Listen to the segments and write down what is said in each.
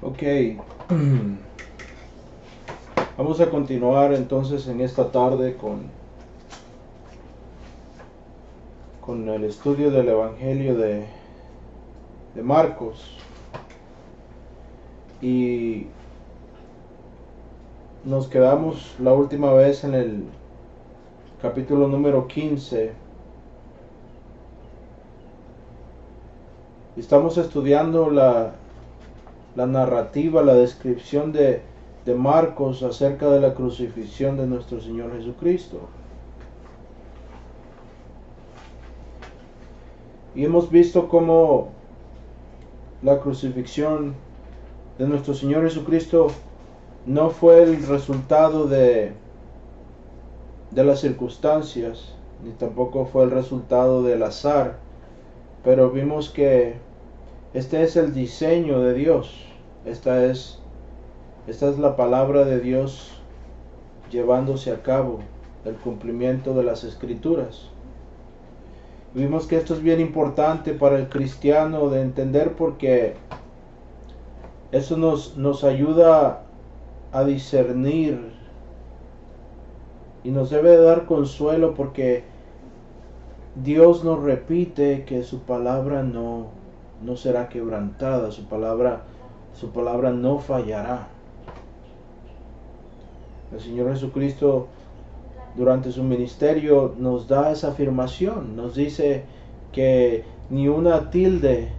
Ok, vamos a continuar entonces en esta tarde con el estudio del Evangelio de Marcos. Y nos quedamos la última vez en el capítulo número 15. Estamos estudiando la narrativa, la descripción de Marcos acerca de la crucifixión de nuestro Señor Jesucristo. Y hemos visto cómo la crucifixión de nuestro Señor Jesucristo no fue el resultado de las circunstancias, ni tampoco fue el resultado del azar, pero vimos que este es el diseño de Dios. Esta es la palabra de Dios llevándose a cabo, el cumplimiento de las escrituras. Vimos que esto es bien importante para el cristiano de entender, porque eso nos ayuda a discernir y nos debe dar consuelo, porque Dios nos repite que su palabra no será quebrantada, su palabra no fallará. El Señor Jesucristo durante su ministerio nos da esa afirmación, nos dice que ni una tilde,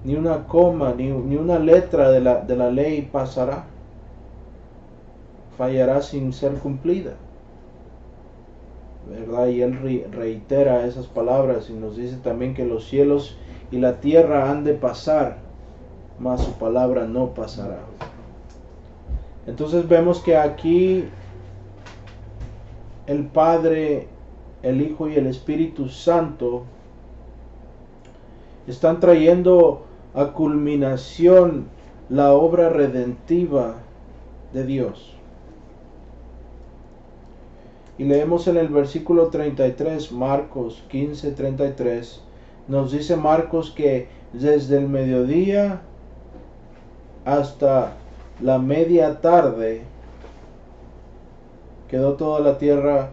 ni una coma, ni una letra de la ley pasará, fallará sin ser cumplida, ¿verdad? Y Él reitera esas palabras y nos dice también que los cielos y la tierra han de pasar, mas su palabra no pasará. Entonces vemos que aquí el Padre, el Hijo y el Espíritu Santo están trayendo a culminación la obra redentiva de Dios. Y leemos en el versículo 33, Marcos 15:33, nos dice Marcos que desde el mediodía hasta la media tarde quedó toda la tierra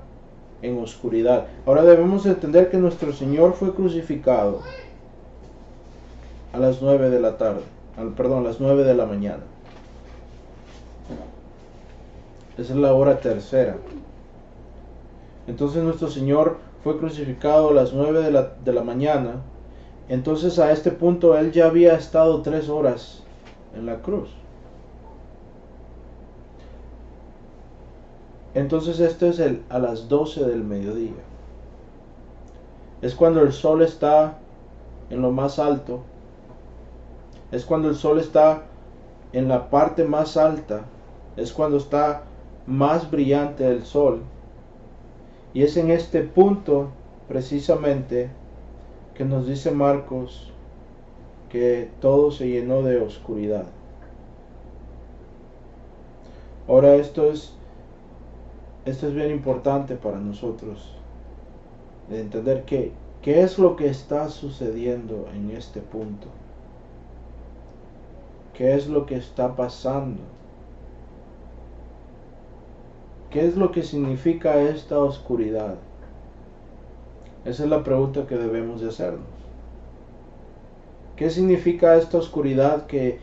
en oscuridad. Ahora debemos entender que nuestro Señor fue crucificado a las 9 de la tarde, a las 9 de la mañana. Esa es la hora tercera. Entonces nuestro Señor fue crucificado a las 9 de la mañana. Entonces a este punto Él ya había estado 3 horas en la cruz. Entonces esto es a las 12 del mediodía. Es cuando el sol está en lo más alto. Es cuando el sol está en la parte más alta. Es cuando está más brillante el sol. Y es en este punto precisamente que nos dice Marcos que todo se llenó de oscuridad. Ahora esto es bien importante para nosotros, de entender qué es lo que está sucediendo en este punto. ¿Qué es lo que está pasando? ¿Qué es lo que significa esta oscuridad? Esa es la pregunta que debemos de hacernos. ¿Qué significa esta oscuridad que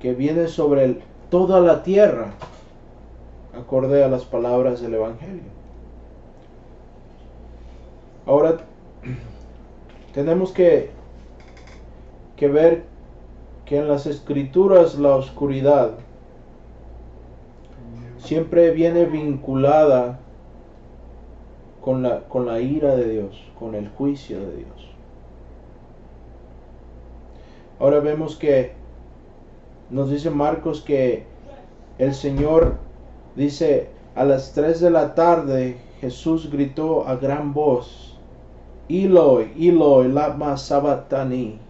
viene sobre toda la tierra, acorde a las palabras del Evangelio? Ahora tenemos que ver que en las Escrituras la oscuridad siempre viene vinculada con la ira de Dios, con el juicio de Dios. Ahora vemos que nos dice Marcos que el Señor dice: a las 3 de la tarde Jesús gritó a gran voz: Eloi, Eloi, lama sabachthani,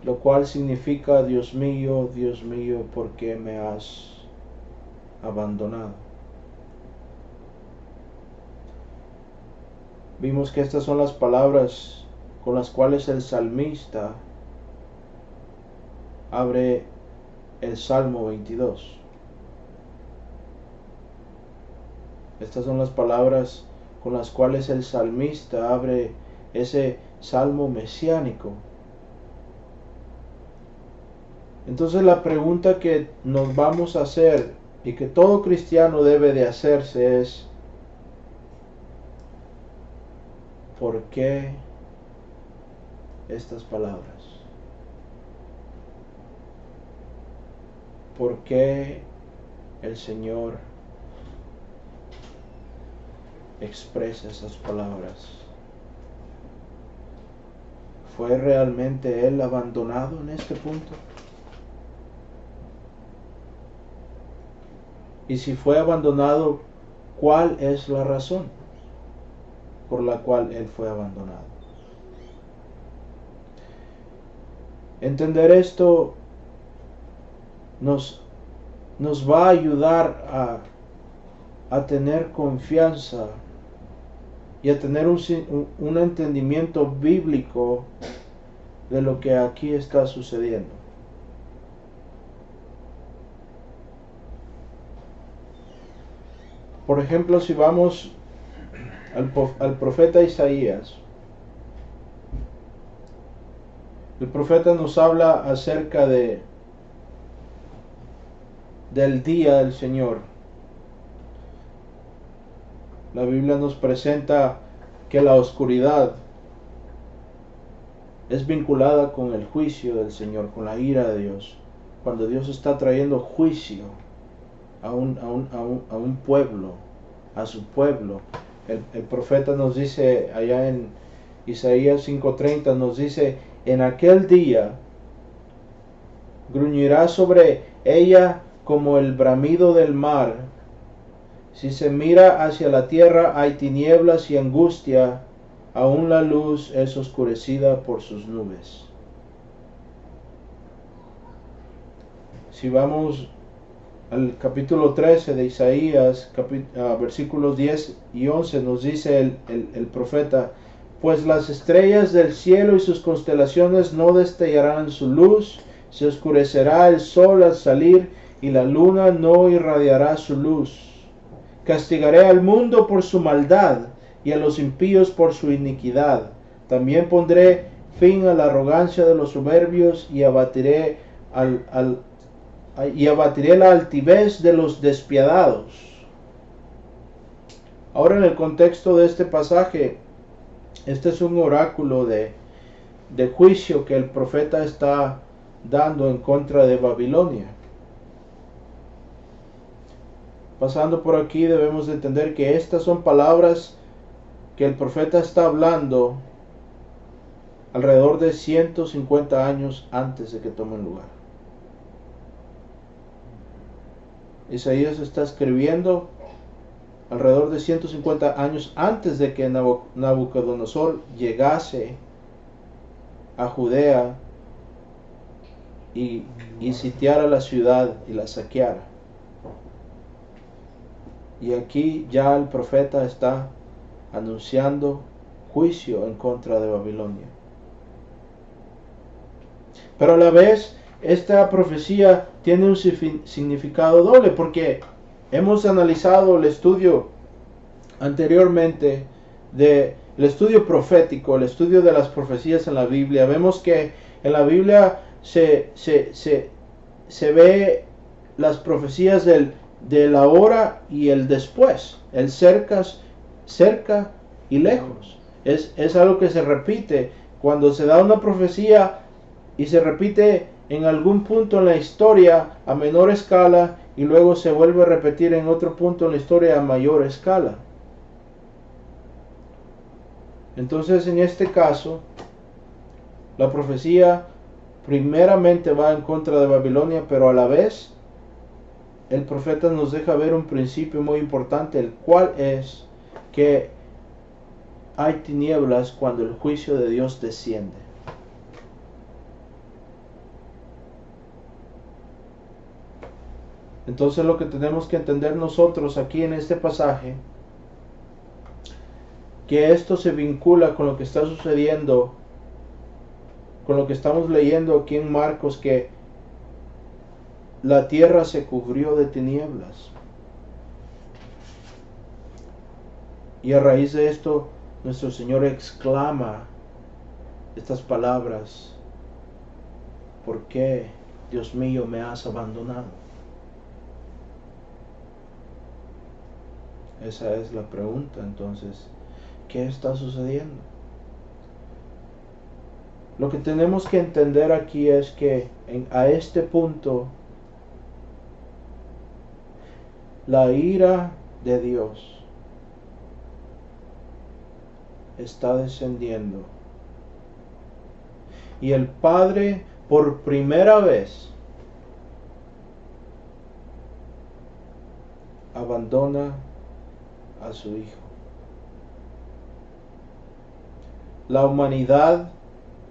lo cual significa: Dios mío, ¿por qué me has abandonado? Vimos que estas son las palabras con las cuales el salmista abre el Salmo 22. Estas son las palabras con las cuales el salmista abre ese salmo mesiánico. Entonces la pregunta que nos vamos a hacer y que todo cristiano debe de hacerse es: ¿por qué estas palabras? ¿Por qué el Señor expresa esas palabras? ¿Fue realmente Él abandonado en este punto? Y si fue abandonado, ¿cuál es la razón por la cual Él fue abandonado? Entender esto nos va a ayudar a tener confianza y a tener un entendimiento bíblico de lo que aquí está sucediendo. Por ejemplo, si vamos al profeta Isaías, el profeta nos habla acerca del día del Señor. La Biblia nos presenta que la oscuridad es vinculada con el juicio del Señor, con la ira de Dios. Cuando Dios está trayendo juicio a un pueblo, a su pueblo. El profeta nos dice allá en Isaías 5:30, nos dice: en aquel día gruñirá sobre ella como el bramido del mar. Si se mira hacia la tierra hay tinieblas y angustia, aún la luz es oscurecida por sus nubes. Si vamos al capítulo 13 de Isaías, versículos 10 y 11, nos dice el profeta: pues las estrellas del cielo y sus constelaciones no destellarán su luz, se oscurecerá el sol al salir y la luna no irradiará su luz. Castigaré al mundo por su maldad y a los impíos por su iniquidad. También pondré fin a la arrogancia de los soberbios y abatiré la altivez de los despiadados. Ahora, en el contexto de este pasaje, este es un oráculo de juicio que el profeta está dando en contra de Babilonia. Pasando por aquí, debemos de entender que estas son palabras que el profeta está hablando alrededor de 150 años antes de que tomen lugar. Isaías está escribiendo alrededor de 150 años antes de que Nabucodonosor llegase a Judea y sitiara la ciudad y la saqueara. Y aquí ya el profeta está anunciando juicio en contra de Babilonia. Pero a la vez, esta profecía tiene un significado doble, porque hemos analizado el estudio anteriormente el estudio profético, el estudio de las profecías en la Biblia. Vemos que en la Biblia se ve las profecías del ahora y el después, el cerca y lejos. Es algo que se repite cuando se da una profecía y se repite en algún punto en la historia a menor escala y luego se vuelve a repetir en otro punto en la historia a mayor escala. Entonces, en este caso, la profecía primeramente va en contra de Babilonia, pero a la vez el profeta nos deja ver un principio muy importante, el cual es que hay tinieblas cuando el juicio de Dios desciende. Entonces, lo que tenemos que entender nosotros aquí en este pasaje, que esto se vincula con lo que está sucediendo, con lo que estamos leyendo aquí en Marcos, que la tierra se cubrió de tinieblas. Y a raíz de esto, nuestro Señor exclama estas palabras: ¿por qué, Dios mío, me has abandonado? Esa es la pregunta. Entonces, ¿qué está sucediendo? Lo que tenemos que entender aquí es que a este punto, la ira de Dios está descendiendo. Y el Padre, por primera vez, abandona a su Hijo. La humanidad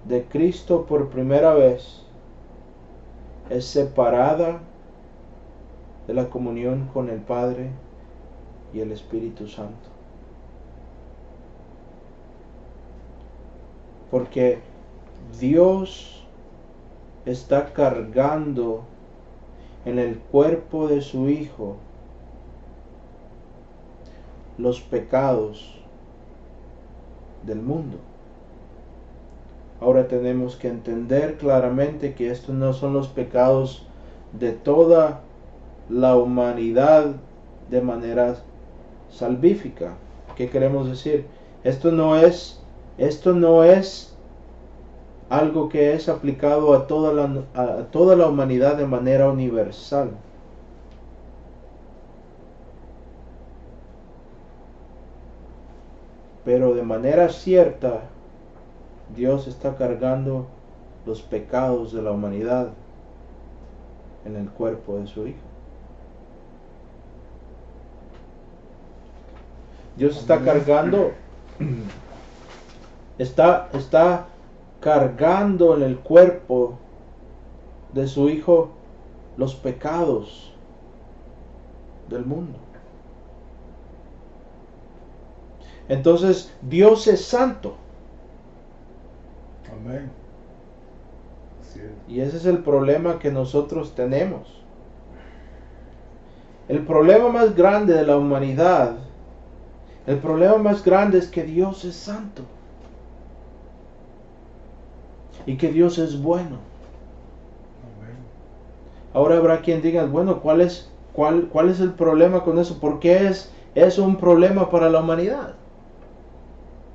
de Cristo por primera vez es separada de la comunión con el Padre y el Espíritu Santo. Porque Dios está cargando en el cuerpo de su Hijo los pecados del mundo. Ahora tenemos que entender claramente que estos no son los pecados de toda la humanidad de manera salvífica. ¿Qué queremos decir? Esto no es algo que es aplicado a toda la humanidad de manera universal. Pero de manera cierta, Dios está cargando los pecados de la humanidad en el cuerpo de su Hijo. Dios está cargando, está cargando en el cuerpo de su Hijo los pecados del mundo. Entonces, Dios es santo. Amén. Sí. Y ese es el problema que nosotros tenemos. El problema más grande de la humanidad, el problema más grande es que Dios es santo. Y que Dios es bueno. Amén. Ahora habrá quien diga, bueno, ¿cuál es el problema con eso? ¿Por qué es un problema para la humanidad?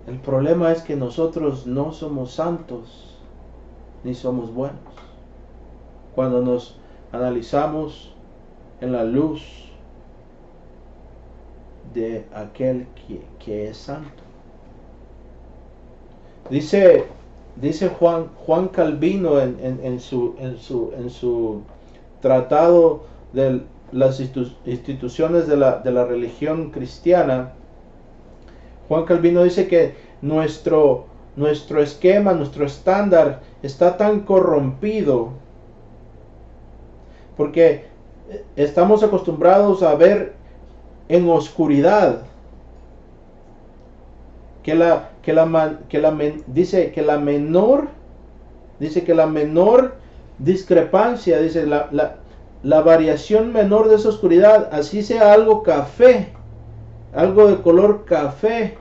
El problema es que nosotros no somos santos ni somos buenos. Cuando nos analizamos en la luz de aquel que es santo. Dice Juan Calvino en su tratado de las instituciones de la religión cristiana. Juan Calvino dice que nuestro esquema, nuestro estándar está tan corrompido porque estamos acostumbrados a ver en oscuridad. Dice que la menor discrepancia, dice la variación menor de esa oscuridad, así sea algo café, algo de color café,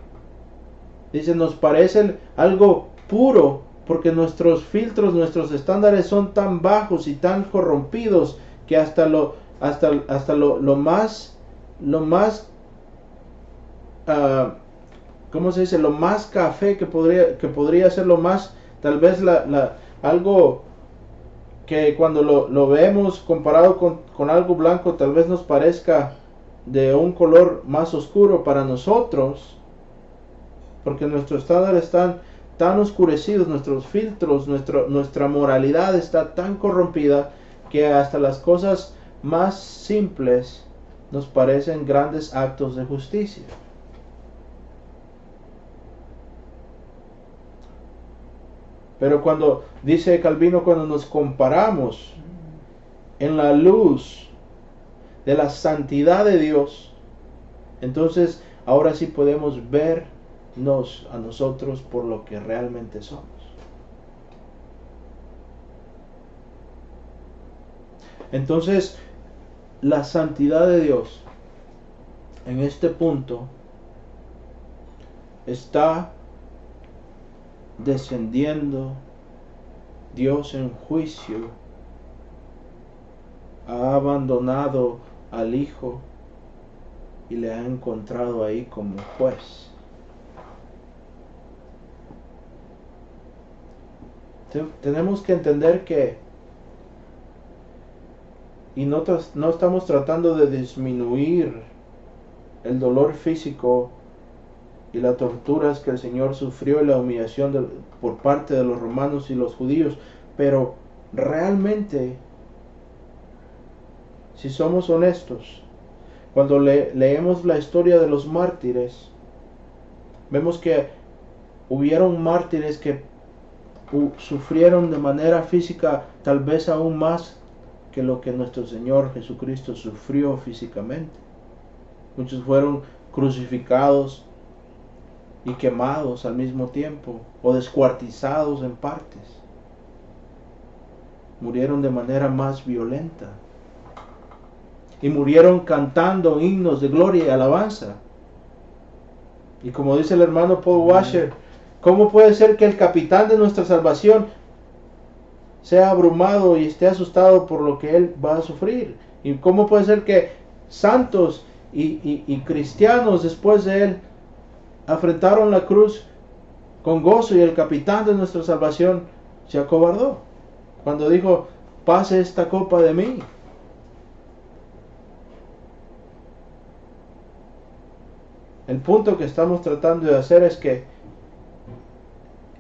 dice, nos parece algo puro, porque nuestros filtros, nuestros estándares son tan bajos y tan corrompidos que hasta lo más ¿cómo se dice? Lo más café que podría ser lo más, tal vez algo que cuando lo vemos comparado con algo blanco, tal vez nos parezca de un color más oscuro para nosotros, porque nuestros estándares están tan oscurecidos, nuestros filtros, nuestra moralidad está tan corrompida que hasta las cosas más simples nos parecen grandes actos de justicia. Pero cuando, dice Calvino, cuando nos comparamos en la luz de la santidad de Dios, entonces ahora sí podemos vernos a nosotros por lo que realmente somos. Entonces, la santidad de Dios en este punto está descendiendo. Dios en juicio ha abandonado al Hijo y le ha encontrado ahí como juez. Tenemos que entender que, y no estamos tratando de disminuir el dolor físico y las torturas que el Señor sufrió y la humillación por parte de los romanos y los judíos, pero realmente, si somos honestos, cuando leemos la historia de los mártires, vemos que hubieron mártires que sufrieron de manera física tal vez aún más que lo que nuestro Señor Jesucristo sufrió físicamente. Muchos fueron crucificados y quemados al mismo tiempo, o descuartizados en partes. Murieron de manera más violenta. Y murieron cantando himnos de gloria y alabanza. Y como dice el hermano Paul Washer, ¿cómo puede ser que el capitán de nuestra salvación sea abrumado y esté asustado por lo que él va a sufrir? ¿Y cómo puede ser que santos y cristianos después de él afrentaron la cruz con gozo y el capitán de nuestra salvación se acobardó cuando dijo, pase esta copa de mí? El punto que estamos tratando de hacer es que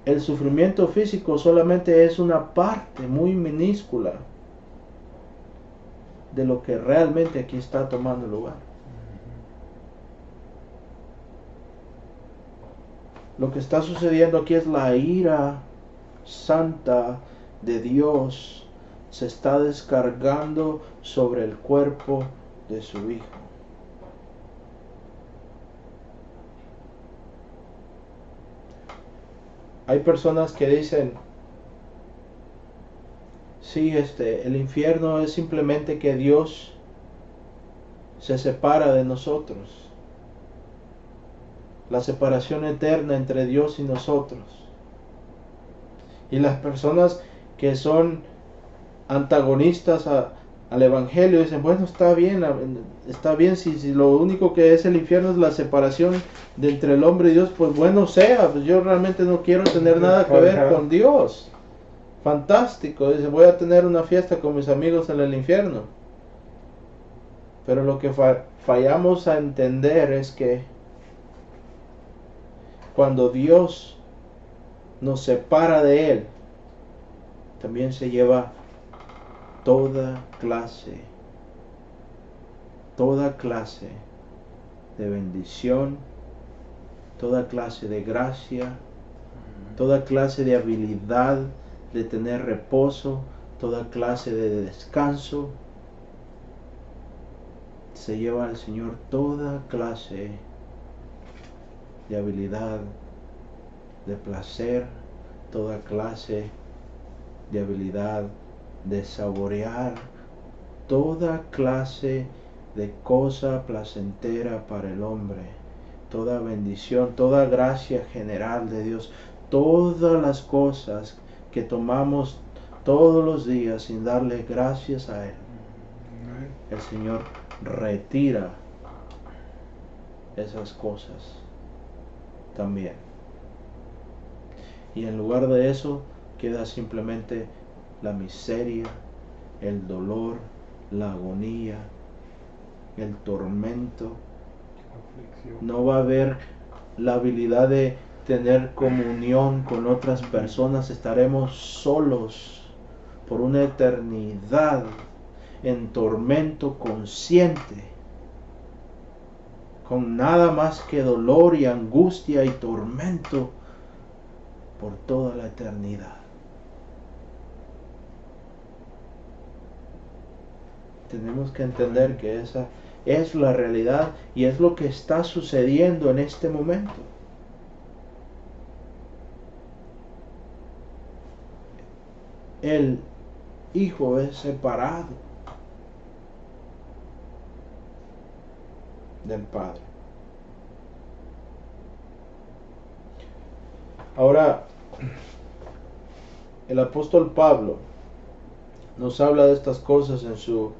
el sufrimiento físico solamente es una parte muy minúscula de lo que realmente aquí está tomando lugar. Lo que está sucediendo aquí es la ira santa de Dios se está descargando sobre el cuerpo de su Hijo. Hay personas que dicen, sí, el infierno es simplemente que Dios se separa de nosotros. La separación eterna entre Dios y nosotros. Y las personas que son antagonistas al Evangelio dicen, bueno, está bien, si lo único que es el infierno es la separación de entre el hombre y Dios, pues bueno sea, pues yo realmente no quiero tener nada que ver con Dios. Fantástico, dice, voy a tener una fiesta con mis amigos en el infierno. Pero lo que fallamos a entender es que cuando Dios nos separa de Él, también se lleva toda clase de bendición, toda clase de gracia, toda clase de habilidad de tener reposo, toda clase de descanso. Se lleva al Señor toda clase de habilidad, de placer, toda clase de habilidad de saborear, toda clase de cosa placentera para el hombre, toda bendición, toda gracia general de Dios, todas las cosas que tomamos todos los días sin darle gracias a Él. El Señor retira esas cosas también. Y en lugar de eso queda simplemente la miseria, el dolor, la agonía, el tormento. No va a haber la habilidad de tener comunión con otras personas. Estaremos solos por una eternidad en tormento consciente, con nada más que dolor y angustia y tormento por toda la eternidad. Tenemos que entender que esa es la realidad y es lo que está sucediendo en este momento. El Hijo es separado del Padre. Ahora, el apóstol Pablo nos habla de estas cosas en su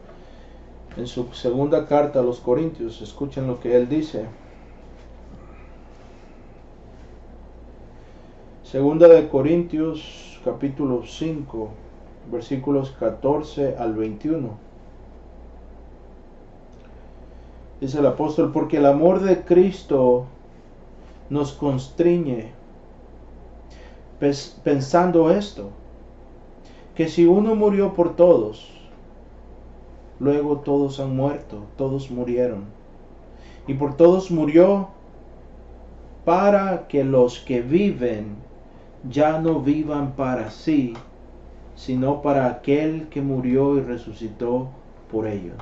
segunda carta a los Corintios. Escuchen lo que él dice. Segunda de Corintios, capítulo 5, versículos 14 al 21. Dice el apóstol: porque el amor de Cristo nos constriñe, pensando esto, que si uno murió por todos, luego todos han muerto, todos murieron. Y por todos murió, para que los que viven ya no vivan para sí, sino para aquel que murió y resucitó por ellos.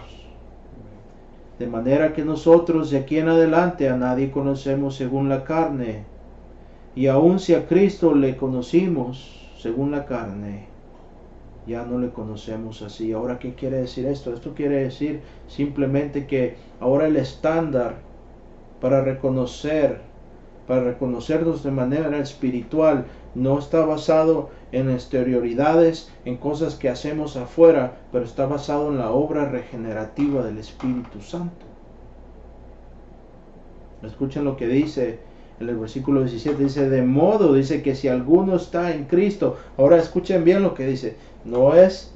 De manera que nosotros de aquí en adelante a nadie conocemos según la carne, y aun si a Cristo le conocimos según la carne, ya no le conocemos así. Ahora, ¿qué quiere decir esto? Esto quiere decir simplemente que ahora el estándar para reconocernos de manera espiritual no está basado en exterioridades, en cosas que hacemos afuera, pero está basado en la obra regenerativa del Espíritu Santo. Escuchen lo que dice en el versículo 17, dice: de modo, dice, que si alguno está en Cristo. Ahora escuchen bien lo que dice. No es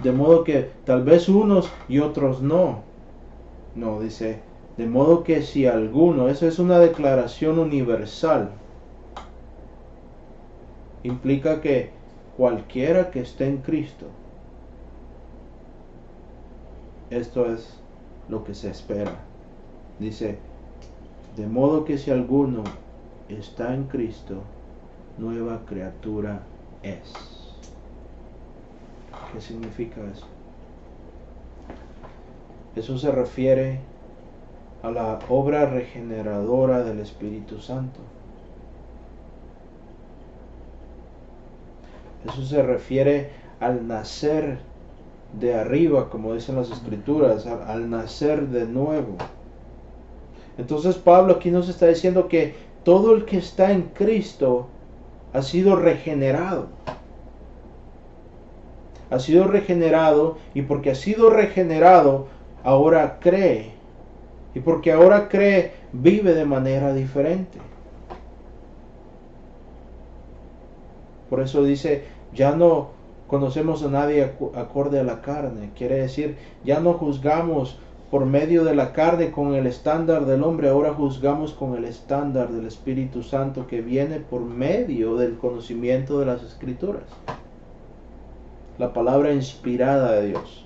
de modo que tal vez unos y otros no. No, dice, de modo que si alguno, eso es una declaración universal. Implica que cualquiera que esté en Cristo, esto es lo que se espera. Dice, de modo que si alguno está en Cristo, nueva criatura es. ¿Qué significa eso? Eso se refiere a la obra regeneradora del Espíritu Santo. Eso se refiere al nacer de arriba, como dicen las Escrituras, al nacer de nuevo. Entonces Pablo aquí nos está diciendo que todo el que está en Cristo ha sido regenerado. Ha sido regenerado, y porque ha sido regenerado, ahora cree. Y porque ahora cree, vive de manera diferente. Por eso dice, ya no conocemos a nadie acorde a la carne. Quiere decir, ya no juzgamos por medio de la carne con el estándar del hombre, ahora juzgamos con el estándar del Espíritu Santo que viene por medio del conocimiento de las Escrituras. La palabra inspirada de Dios,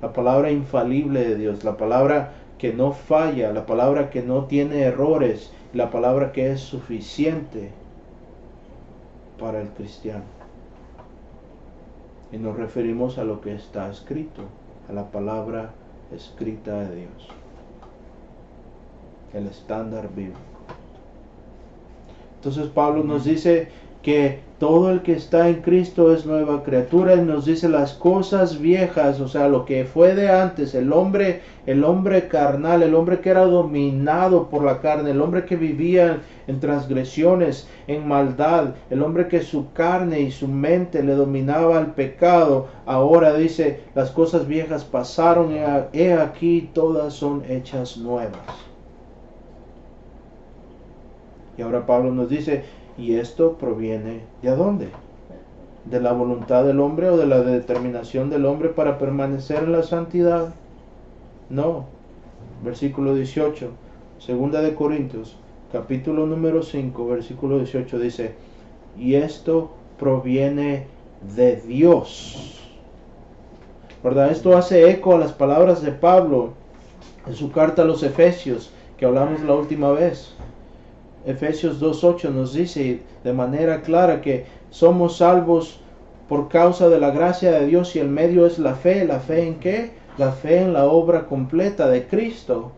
la palabra infalible de Dios, la palabra que no falla, la palabra que no tiene errores, la palabra que es suficiente para el cristiano. Y nos referimos a lo que está escrito, a la palabra escrita de Dios, el estándar bíblico. Entonces Pablo nos dice que todo el que está en Cristo es nueva criatura, y nos dice las cosas viejas, o sea, lo que fue de antes, el hombre carnal, el hombre que era dominado por la carne, el hombre que vivía en transgresiones, en maldad, el hombre que su carne y su mente le dominaba al pecado, ahora dice, las cosas viejas pasaron, he aquí todas son hechas nuevas. Y ahora Pablo nos dice, ¿y esto proviene de dónde? ¿De la voluntad del hombre o de la determinación del hombre para permanecer en la santidad? No. Versículo 18, segunda de Corintios, capítulo número 5, versículo 18 dice, y esto proviene de Dios. ¿Verdad? Esto hace eco a las palabras de Pablo en su carta a los Efesios, que hablamos la última vez. Efesios 2:8 nos dice de manera clara que somos salvos por causa de la gracia de Dios, y el medio es la fe. ¿La fe en qué? La fe en la obra completa de Cristo.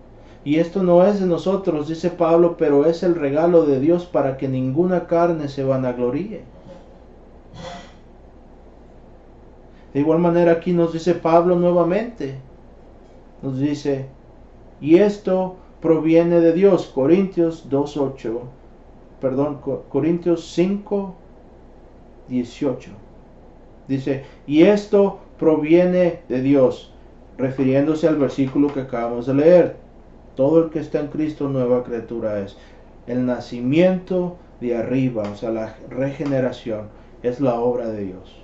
Y esto no es de nosotros, dice Pablo, pero es el regalo de Dios para que ninguna carne se vanagloríe. De igual manera aquí nos dice Pablo nuevamente, nos dice, y esto proviene de Dios. Corintios 2:8, Corintios 5:18. Dice, y esto proviene de Dios, refiriéndose al versículo que acabamos de leer. Todo el que está en Cristo, nueva criatura es. El nacimiento de arriba, o sea, la regeneración, es la obra de Dios.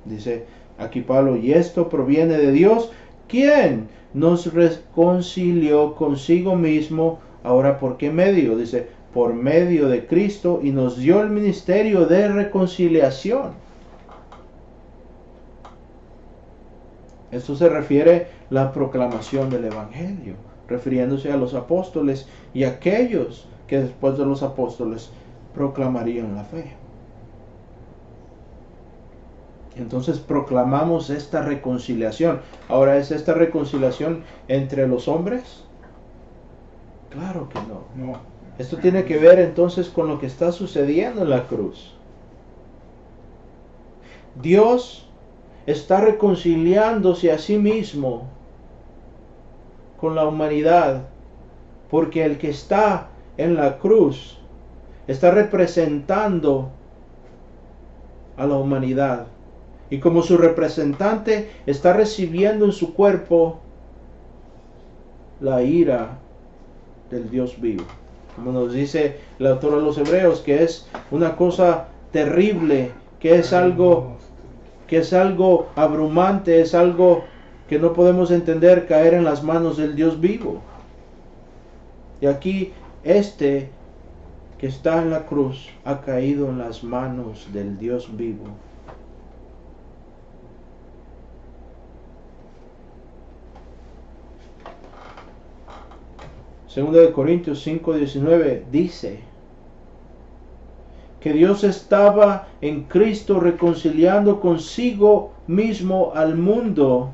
Dice aquí Pablo, y esto proviene de Dios, quien nos reconcilió consigo mismo. Ahora, ¿por qué medio? Dice, por medio de Cristo, y nos dio el ministerio de reconciliación. Esto se refiere a la proclamación del Evangelio, refiriéndose a los apóstoles y aquellos que después de los apóstoles proclamarían la fe. Entonces proclamamos esta reconciliación. Ahora, ¿es esta reconciliación entre los hombres? Claro que no. No. Esto tiene que ver entonces con lo que está sucediendo en la cruz. Dios está reconciliándose a sí mismo con la humanidad, porque el que está en la cruz está representando a la humanidad, y como su representante está recibiendo en su cuerpo la ira del Dios vivo, como nos dice el autor de los Hebreos, que es una cosa terrible, que es algo abrumante, es algo que no podemos entender, caer en las manos del Dios vivo. Y aquí este que está en la cruz ha caído en las manos del Dios vivo. Segunda de Corintios 5:19 dice que Dios estaba en Cristo reconciliando consigo mismo al mundo.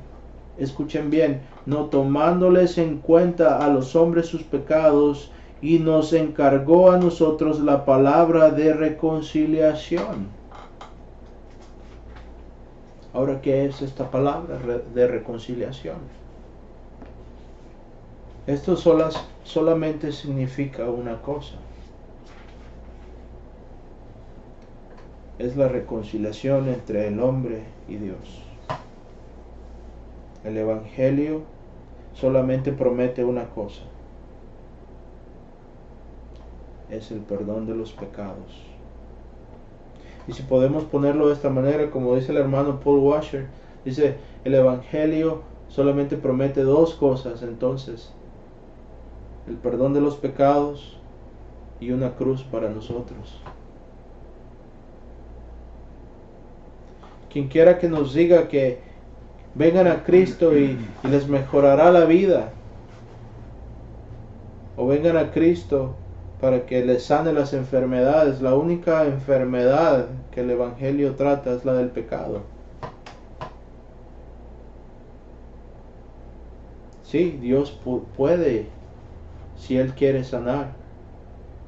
Escuchen bien, no tomándoles en cuenta a los hombres sus pecados, y nos encargó a nosotros la palabra de reconciliación. Ahora, ¿qué es esta palabra de reconciliación? Esto solamente significa una cosa. Es la reconciliación entre el hombre y Dios. El Evangelio solamente promete una cosa. Es el perdón de los pecados. Y si podemos ponerlo de esta manera, como dice el hermano Paul Washer, dice, el Evangelio solamente promete dos cosas entonces: el perdón de los pecados y una cruz para nosotros. Quien quiera que nos diga que vengan a Cristo y les mejorará la vida, o vengan a Cristo para que les sane las enfermedades, la única enfermedad que el Evangelio trata es la del pecado. Sí, Dios puede, si Él quiere sanar,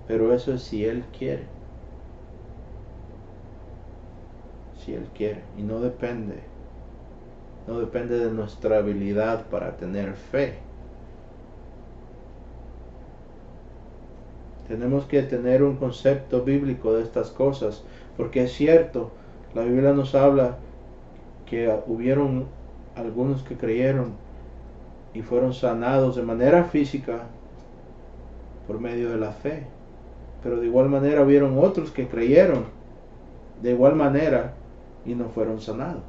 pero eso es si Él quiere. Si Él quiere, y no depende de nuestra habilidad para tener fe. Tenemos que tener un concepto bíblico de estas cosas, porque es cierto, la Biblia nos habla que hubieron algunos que creyeron y fueron sanados de manera física por medio de la fe, pero de igual manera hubieron otros que creyeron de igual manera y no fueron sanados.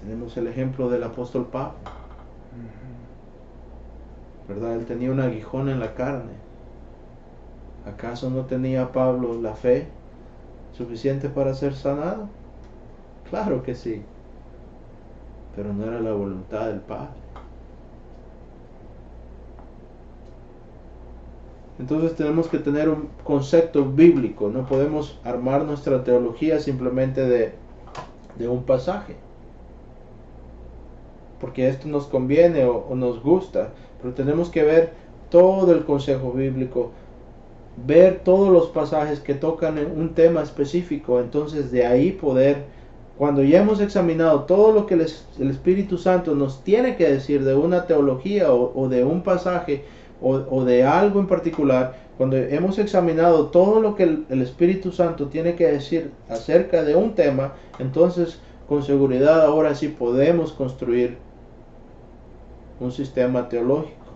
Tenemos el ejemplo del apóstol Pablo, ¿verdad? Él tenía un aguijón en la carne. ¿Acaso no tenía Pablo la fe suficiente para ser sanado? Claro que sí, pero no era la voluntad del Padre. Entonces tenemos que tener un concepto bíblico. No podemos armar nuestra teología simplemente de un pasaje, porque esto nos conviene o nos gusta, pero tenemos que ver todo el consejo bíblico, ver todos los pasajes que tocan en un tema específico, entonces de ahí poder cuando ya hemos examinado todo lo que el Espíritu Santo nos tiene que decir de una teología o de un pasaje o de algo en particular, cuando hemos examinado todo lo que el Espíritu Santo tiene que decir acerca de un tema, entonces con seguridad ahora sí podemos construir un sistema teológico,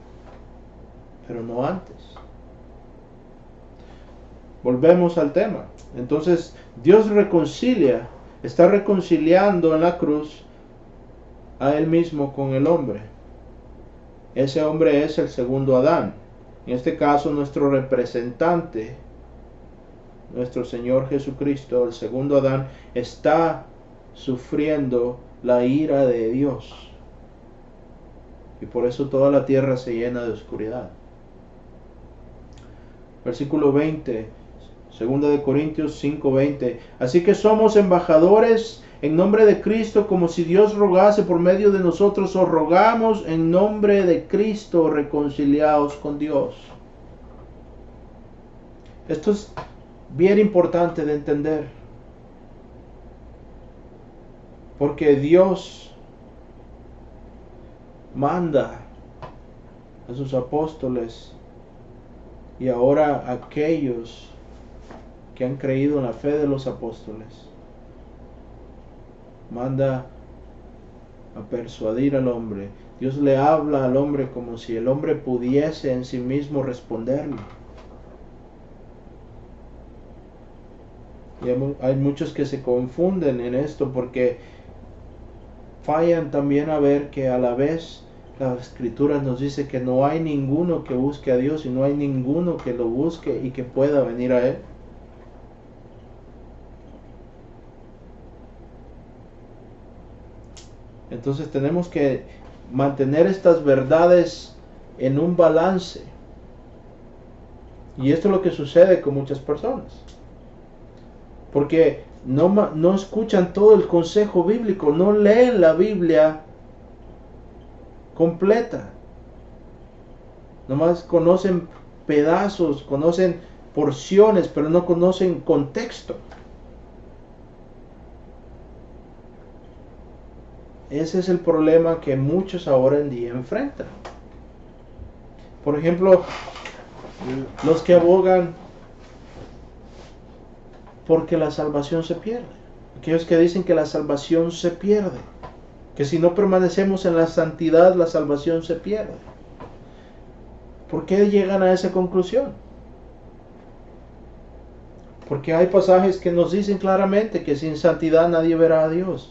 pero no antes. Volvemos al tema. Entonces Dios está reconciliando en la cruz a Él mismo con el hombre. Ese hombre es el segundo Adán. En este caso nuestro representante, nuestro Señor Jesucristo, el segundo Adán, está sufriendo la ira de Dios. Y por eso toda la tierra se llena de oscuridad. Versículo 20, 2 Corintios 5:20. Así que somos embajadores en nombre de Cristo, como si Dios rogase por medio de nosotros, os rogamos en nombre de Cristo, reconciliaos con Dios. Esto es bien importante de entender, porque Dios manda a sus apóstoles y ahora aquellos que han creído en la fe de los apóstoles, manda a persuadir al hombre. Dios le habla al hombre como si el hombre pudiese en sí mismo responderle. Y hay muchos que se confunden en esto porque fallan también a ver que a la vez la Escritura nos dice que no hay ninguno que busque a Dios y no hay ninguno que lo busque y que pueda venir a Él. Entonces tenemos que mantener estas verdades en un balance. Y esto es lo que sucede con muchas personas. Porque no escuchan todo el consejo bíblico, no leen la Biblia completa. Nomás conocen pedazos, conocen porciones, pero no conocen contexto. Ese es el problema que muchos ahora en día enfrentan. Por ejemplo, los que abogan porque la salvación se pierde. Aquellos que dicen que la salvación se pierde. Que si no permanecemos en la santidad, la salvación se pierde. ¿Por qué llegan a esa conclusión? Porque hay pasajes que nos dicen claramente que sin santidad nadie verá a Dios.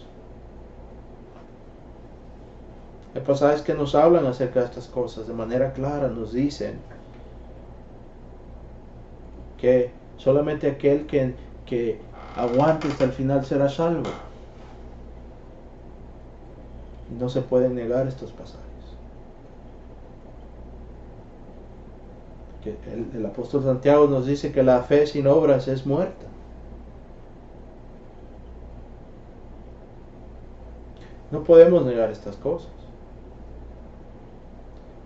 Hay pasajes que nos hablan acerca de estas cosas de manera clara, nos dicen que solamente aquel que aguante hasta el final será salvo. No se pueden negar estos pasajes. Que el apóstol Santiago nos dice que la fe sin obras es muerta. No podemos negar estas cosas.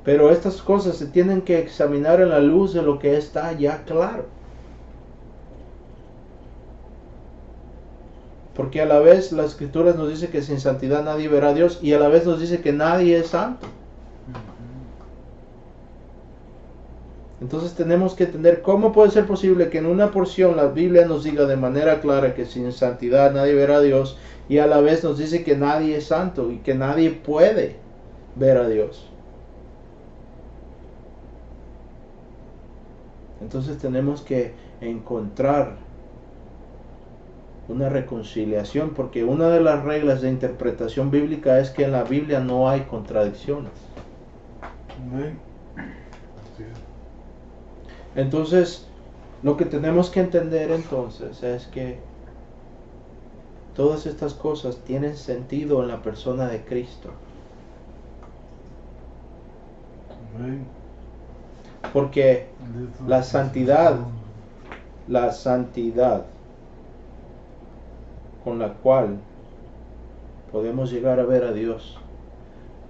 Pero estas cosas se tienen que examinar en la luz de lo que está ya claro. Porque a la vez las Escrituras nos dice que sin santidad nadie verá a Dios y a la vez nos dice que nadie es santo. Entonces tenemos que entender cómo puede ser posible que en una porción la Biblia nos diga de manera clara que sin santidad nadie verá a Dios y a la vez nos dice que nadie es santo y que nadie puede ver a Dios. Entonces tenemos que encontrar una reconciliación, porque una de las reglas de interpretación bíblica es que en la Biblia no hay contradicciones. Entonces, lo que tenemos que entender entonces es que todas estas cosas tienen sentido en la persona de Cristo. Porque la santidad con la cual podemos llegar a ver a Dios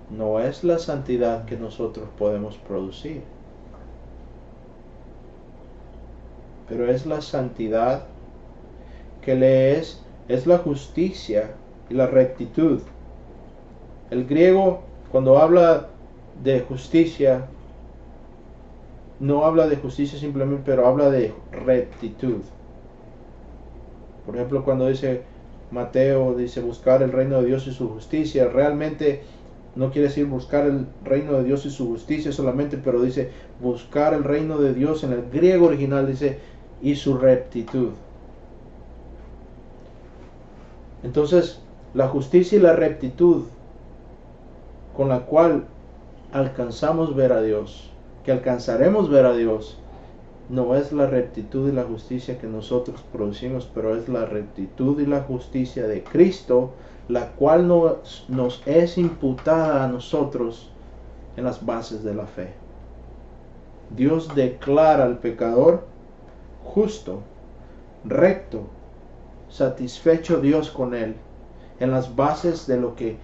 no es la santidad que nosotros podemos producir, pero es la santidad que es la justicia y la rectitud. El griego, cuando habla de justicia, no habla de justicia simplemente, pero habla de rectitud. Por ejemplo, cuando dice Mateo, dice buscar el reino de Dios y su justicia, realmente no quiere decir buscar el reino de Dios y su justicia solamente, pero dice buscar el reino de Dios. En el griego original dice y su rectitud. Entonces, la justicia y la rectitud con la cual alcanzamos ver a Dios, que alcanzaremos ver a Dios, no es la rectitud y la justicia que nosotros producimos, pero es la rectitud y la justicia de Cristo, la cual nos es imputada a nosotros en las bases de la fe. Dios declara al pecador justo, recto, satisfecho Dios con él, en las bases de lo que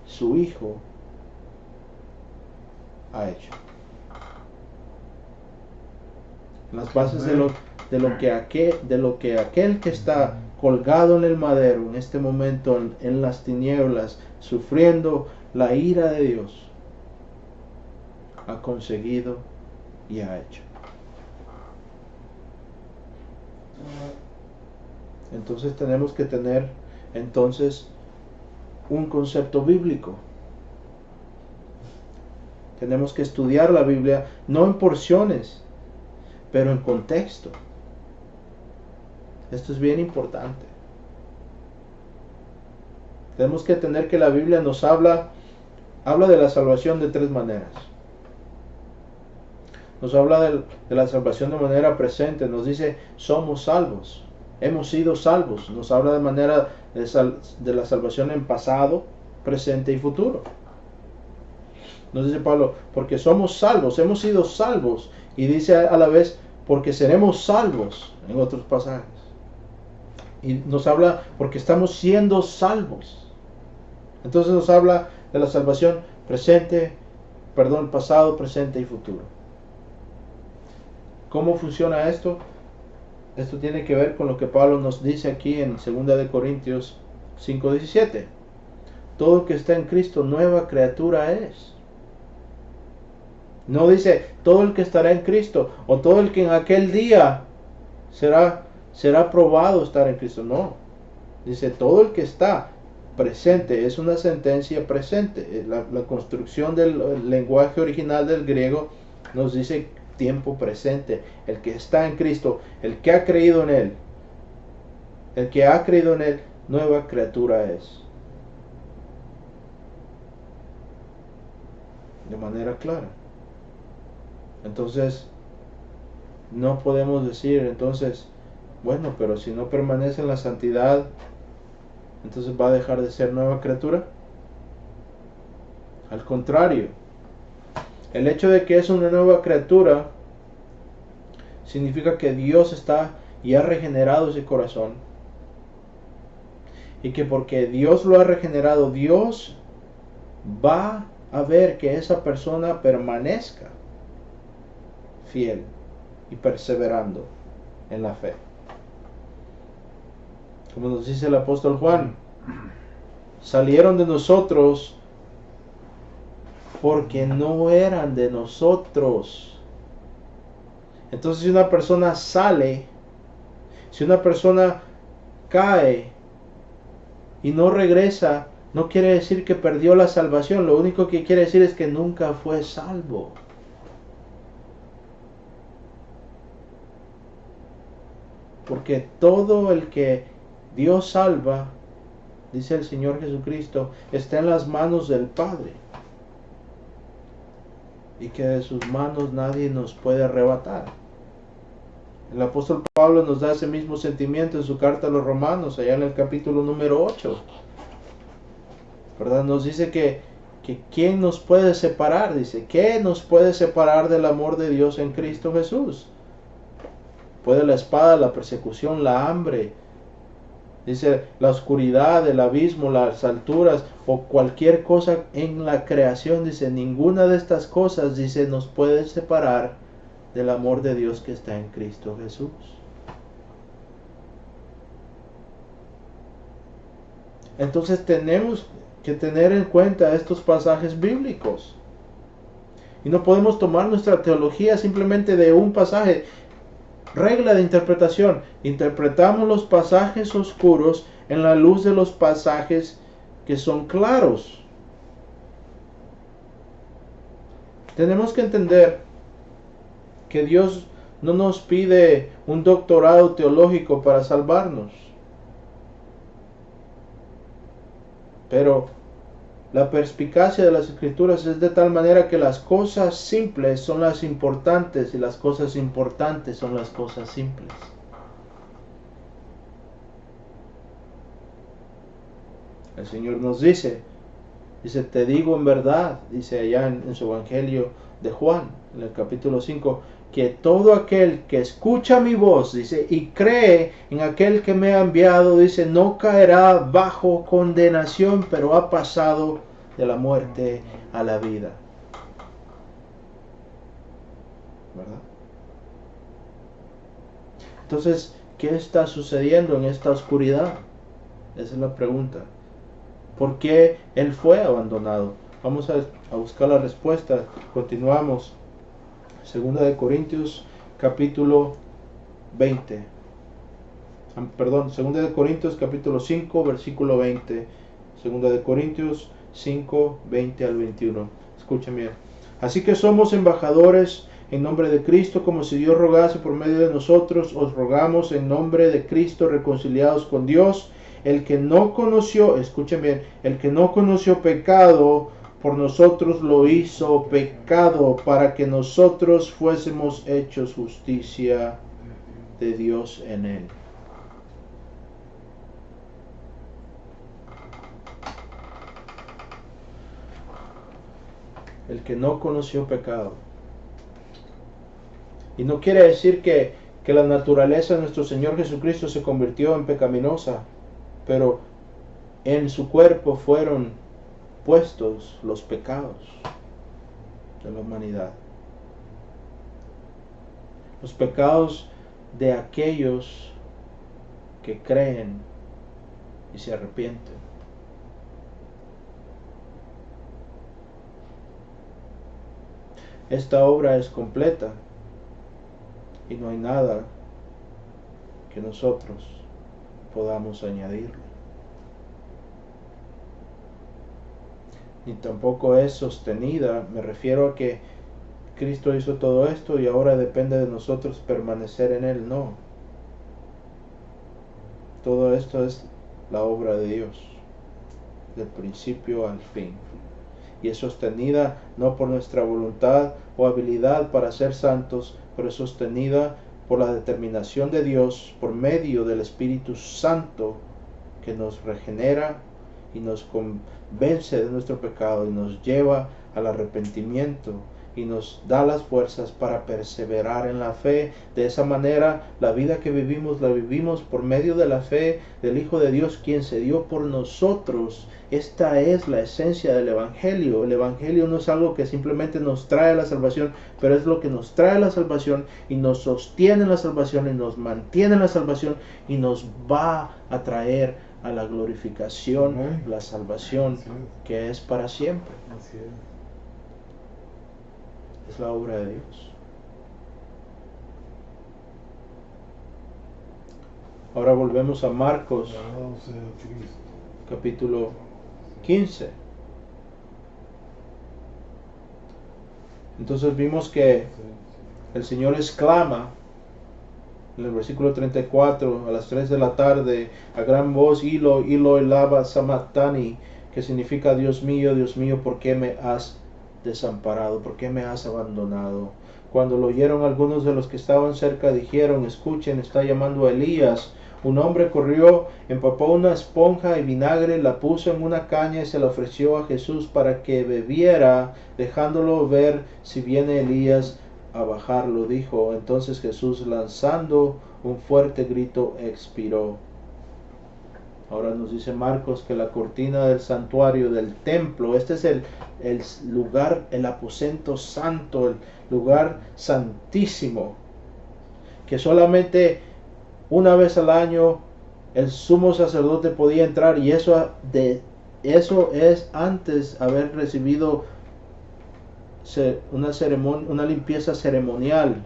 su Hijo ha hecho. En las bases de lo que aquel que está colgado en el madero en este momento en las tinieblas, sufriendo la ira de Dios, ha conseguido y ha hecho. Entonces tenemos que tener un concepto bíblico. Tenemos que estudiar la Biblia no en porciones, pero en contexto. Esto es bien importante. Tenemos que entender que la Biblia nos habla de la salvación de tres maneras. Nos habla de la salvación de manera presente, nos dice somos salvos, hemos sido salvos. Nos habla de manera de la salvación en pasado, presente y futuro. Nos dice Pablo, porque somos salvos, hemos sido salvos, y dice a la vez, porque seremos salvos en otros pasajes. Y nos habla porque estamos siendo salvos. Entonces nos habla de la salvación pasado, presente y futuro. ¿Cómo funciona esto? Esto tiene que ver con lo que Pablo nos dice aquí en 2 de Corintios 5:17. Todo el que está en Cristo, nueva criatura es. No dice todo el que estará en Cristo o todo el que en aquel día será probado estar en Cristo. No. Dice todo el que está presente. Es una sentencia presente. La construcción del lenguaje original del griego nos dice tiempo presente. El que está en Cristo, el que ha creído en Él. El que ha creído en Él, nueva criatura es. De manera clara. Entonces, no podemos decir, bueno, pero si no permanece en la santidad, entonces va a dejar de ser nueva criatura. Al contrario, el hecho de que es una nueva criatura significa que Dios está y ha regenerado ese corazón. Y que porque Dios lo ha regenerado, Dios va a ver que esa persona permanezca fiel y perseverando en la fe. Como nos dice el apóstol Juan, salieron de nosotros porque no eran de nosotros. Entonces si una persona sale, si una persona cae y no regresa, no quiere decir que perdió la salvación. Lo único que quiere decir es que nunca fue salvo. Porque todo el que Dios salva, dice el Señor Jesucristo, está en las manos del Padre. Y que de sus manos nadie nos puede arrebatar. El apóstol Pablo nos da ese mismo sentimiento en su carta a los Romanos, allá en el capítulo número 8. ¿Verdad? Nos dice que ¿quién nos puede separar? Dice, ¿qué nos puede separar del amor de Dios en Cristo Jesús? Puede la espada, la persecución, la hambre, dice la oscuridad, el abismo, las alturas o cualquier cosa en la creación. Dice, ninguna de estas cosas, dice, nos puede separar del amor de Dios que está en Cristo Jesús. Entonces tenemos que tener en cuenta estos pasajes bíblicos. Y no podemos tomar nuestra teología simplemente de un pasaje. Regla de interpretación. Interpretamos los pasajes oscuros en la luz de los pasajes que son claros. Tenemos que entender que Dios no nos pide un doctorado teológico para salvarnos. Pero la perspicacia de las Escrituras es de tal manera que las cosas simples son las importantes y las cosas importantes son las cosas simples. El Señor nos dice, te digo en verdad, dice allá en su Evangelio de Juan, en el capítulo 5, que todo aquel que escucha mi voz, dice, y cree en aquel que me ha enviado, dice, no caerá bajo condenación, pero ha pasado de la muerte a la vida. ¿Verdad? Entonces, ¿qué está sucediendo en esta oscuridad? Esa es la pregunta. ¿Por qué él fue abandonado? Vamos a buscar la respuesta. Continuamos. Segunda de Corintios capítulo 20. Segunda de Corintios capítulo 5 versículo 20. Segunda de Corintios 5, 20 al 21. Escuchen bien. Así que somos embajadores en nombre de Cristo, como si Dios rogase por medio de nosotros. Os rogamos en nombre de Cristo, reconciliados con Dios. El que no conoció, escuchen bien, el que no conoció pecado, por nosotros lo hizo pecado, para que nosotros fuésemos hechos justicia de Dios en él. El que no conoció pecado. Y no quiere decir que la naturaleza de nuestro Señor Jesucristo se convirtió en pecaminosa, pero en su cuerpo fueron puestos los pecados de la humanidad. Los pecados de aquellos que creen y se arrepienten. Esta obra es completa y no hay nada que nosotros podamos añadirle. Ni tampoco es sostenida. Me refiero a que Cristo hizo todo esto y ahora depende de nosotros permanecer en Él. No. Todo esto es la obra de Dios, del principio al fin. Y es sostenida no por nuestra voluntad o habilidad para ser santos, pero es sostenida por la determinación de Dios por medio del Espíritu Santo, que nos regenera y nos convence de nuestro pecado y nos lleva al arrepentimiento y nos da las fuerzas para perseverar en la fe. De esa manera, la vida que vivimos, la vivimos por medio de la fe del Hijo de Dios, quien se dio por nosotros. Esta es la esencia del Evangelio. El Evangelio no es algo que simplemente nos trae la salvación, pero es lo que nos trae la salvación y nos sostiene en la salvación y nos mantiene en la salvación y nos va a traer a la glorificación, la salvación que es para siempre. Así es. Es la obra de Dios. Ahora volvemos a Marcos, Alabado sea Cristo. capítulo 15. Entonces vimos que el Señor exclama en el versículo 34, a las 3 de la tarde, a gran voz, Eloi, Eloi, lama sabachthani, que significa, Dios mío, ¿por qué me has desamparado? ¿Por qué me has abandonado? Cuando lo oyeron algunos de los que estaban cerca, dijeron, escuchen, está llamando a Elías. Un hombre corrió, empapó una esponja y vinagre, la puso en una caña y se la ofreció a Jesús para que bebiera, dejándolo ver si viene Elías a bajarlo, dijo. Entonces Jesús, lanzando un fuerte grito, expiró. Ahora nos dice Marcos que la cortina del santuario, del templo, este es el lugar, el aposento santo, el lugar santísimo, que solamente una vez al año el sumo sacerdote podía entrar, y eso es antes haber recibido una ceremonia, una limpieza ceremonial.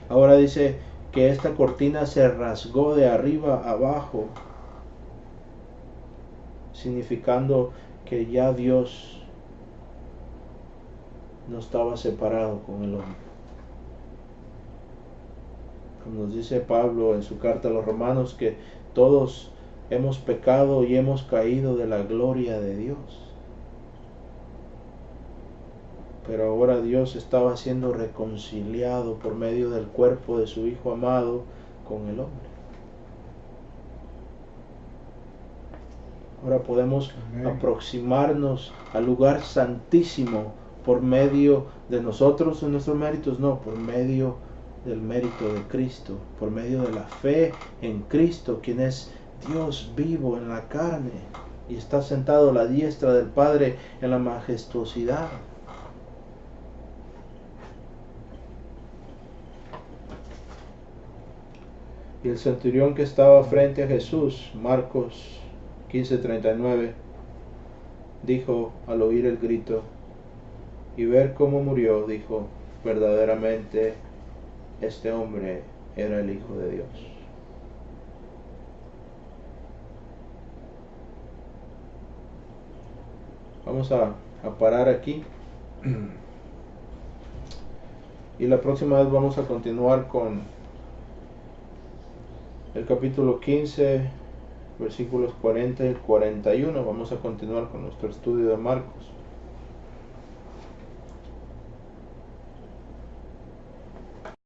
Ahora dice que esta cortina se rasgó de arriba a abajo, significando que ya Dios no estaba separado con el hombre. Como nos dice Pablo en su carta a los Romanos, que todos hemos pecado y hemos caído de la gloria de Dios. Pero ahora Dios estaba siendo reconciliado por medio del cuerpo de su Hijo amado con el hombre. Ahora podemos aproximarnos al lugar santísimo por medio de nosotros, en nuestros méritos, no, por medio del mérito de Cristo, por medio de la fe en Cristo, quien es Dios vivo en la carne y está sentado a la diestra del Padre en la majestuosidad. Y el centurión que estaba frente a Jesús, Marcos 15:39, dijo al oír el grito y ver cómo murió, dijo, verdaderamente este hombre era el Hijo de Dios. Vamos a parar aquí. Y la próxima vez vamos a continuar con el capítulo 15, versículos 40 y 41. Vamos a continuar con nuestro estudio de Marcos.